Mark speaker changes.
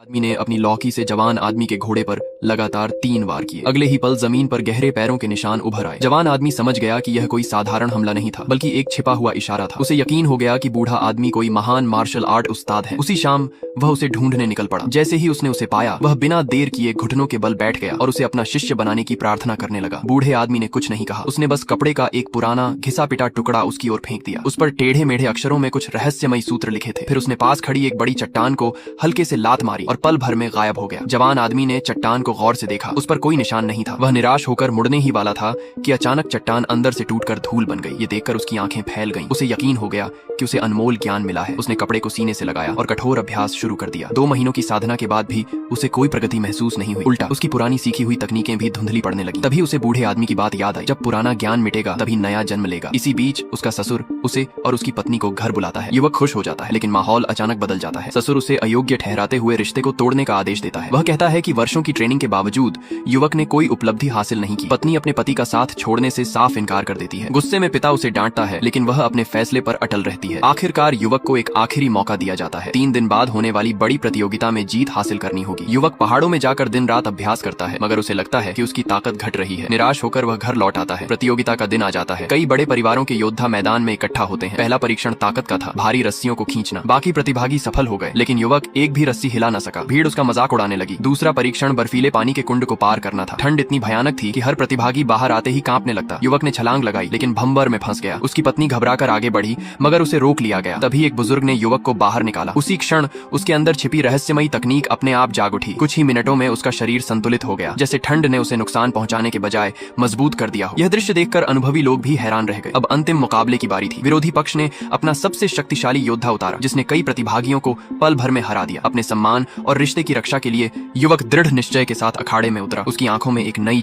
Speaker 1: आदमी ने अपनी लौकी से जवान आदमी के घोड़े पर लगातार 3 वार किए। अगले ही पल जमीन पर गहरे पैरों के निशान उभर आए। जवान आदमी समझ गया कि यह कोई साधारण हमला नहीं था, बल्कि एक छिपा हुआ इशारा था। उसे यकीन हो गया कि बूढ़ा आदमी कोई महान मार्शल आर्ट उस्ताद है। उसी शाम वह उसे ढूंढने निकल पड़ा। जैसे ही उसने उसे पाया, वह बिना देर किए घुटनों के बल बैठ गया और उसे अपना शिष्य बनाने की प्रार्थना करने लगा। बूढ़े आदमी ने कुछ नहीं कहा। उसने बस कपड़े का एक पुराना घिसा पिटा टुकड़ा उसकी ओर फेंक दिया। उस पर टेढ़े मेढ़े अक्षरों में कुछ रहस्यमयी सूत्र लिखे थे। फिर उसने पास खड़ी एक बड़ी चट्टान को हल्के से लात मारी और पल भर में गायब हो गया। जवान आदमी ने चट्टान को गौर से देखा। उस पर कोई निशान नहीं था। वह निराश होकर मुड़ने ही वाला था कि अचानक चट्टान अंदर से टूटकर धूल बन गई। ये देखकर उसकी आंखें फैल गईं। उसे यकीन हो गया कि उसे अनमोल ज्ञान मिला है। उसने कपड़े को सीने से लगाया और कठोर अभ्यास शुरू कर दिया। 2 महीनों की साधना के बाद भी उसे कोई प्रगति महसूस नहीं हुई। उल्टा उसकी पुरानी सीखी हुई तकनीकें भी धुंधली पड़ने लगी। तभी उसे बूढ़े आदमी की बात याद आई। जब पुराना ज्ञान मिटेगा तभी नया जन्म लेगा। इसी बीच उसका ससुर उसे और उसकी पत्नी को घर बुलाता है। युवक खुश हो जाता है, लेकिन माहौल अचानक बदल जाता है। ससुर उसे अयोग्य ठहराते हुए रिश्ते को तोड़ने का आदेश देता है। वह कहता है कि वर्षों की ट्रेनिंग के बावजूद युवक ने कोई उपलब्धि हासिल नहीं की। पत्नी अपने पति का साथ छोड़ने से साफ इनकार कर देती है। गुस्से में पिता उसे डांटता है, लेकिन वह अपने फैसले पर अटल रहती है। आखिरकार युवक को एक आखिरी मौका दिया जाता है। 3 दिन बाद होने वाली बड़ी प्रतियोगिता में जीत हासिल करनी होगी। युवक पहाड़ों में जाकर दिन रात अभ्यास करता है, मगर उसे लगता है कि उसकी ताकत घट रही है। निराश होकर वह घर लौट आता है। प्रतियोगिता का दिन आ जाता है। कई बड़े परिवारों के योद्धा मैदान में इकट्ठा होते हैं। पहला परीक्षण ताकत का था, भारी रस्सियों को खींचना। बाकी प्रतिभागी सफल हो गए, लेकिन युवक एक भी रस्सी हिला न सका। भीड़ उसका मजाक उड़ाने लगी। दूसरा परीक्षण बर्फीले पानी के कुंड को पार करना था। ठंड इतनी भयानक थी कि हर प्रतिभागी बाहर आते ही कांपने लगता। युवक ने छलांग लगाई, लेकिन भंवर में फंस गया। उसकी पत्नी घबराकर आगे बढ़ी, मगर उसे रोक लिया गया। तभी एक बुजुर्ग ने युवक को बाहर निकाला। उसी क्षण उसके अंदर छिपी रहस्यमयी तकनीक अपने आप जाग उठी। कुछ ही मिनटों में उसका शरीर संतुलित हो गया, जैसे ठंड ने उसे नुकसान पहुंचाने के बजाय मजबूत कर दिया हो। यह दृश्य देखकर अनुभवी लोग भी हैरान रह गए। अब अंतिम मुकाबले की बारी थी। विरोधी पक्ष ने अपना सबसे शक्तिशाली योद्धा उतारा, जिसने कई प्रतिभागियों को पल भर में हरा दिया। अपने सम्मान और रिश्ते की रक्षा के लिए युवक दृढ़ निश्चय के साथ अखाड़े में उतरा। उसकी आंखों में एक नई